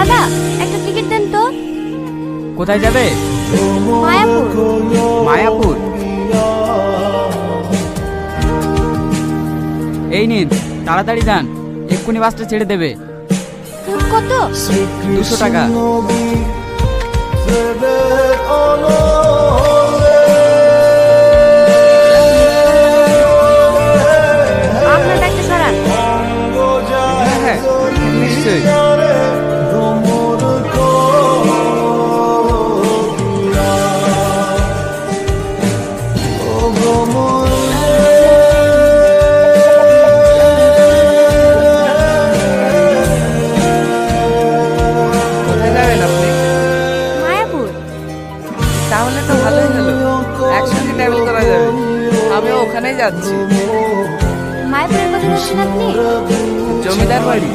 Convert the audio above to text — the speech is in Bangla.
দাদা, একটা টিকিট দেন তো। কোথায় যাবে? মায়াপুর। মায়াপুর? এই নিন, তাড়াতাড়ি যান, এক্ষুনি বাসটা ছেড়ে দেবে। কত? 200 টাকা। আপনার ব্যাগটা সরান। হ্যাঁ হ্যাঁ, নিশ্চয়ই। কোথায় যাবেন আপনি? মায়াপুর। তাহলে তো ভালোই হলো, একসঙ্গে ট্রাভেল করা যাবে। আমিও ওখানেই যাচ্ছি। মায়াপুরের কথা বলছেন আপনি? জমিদার বাড়ি।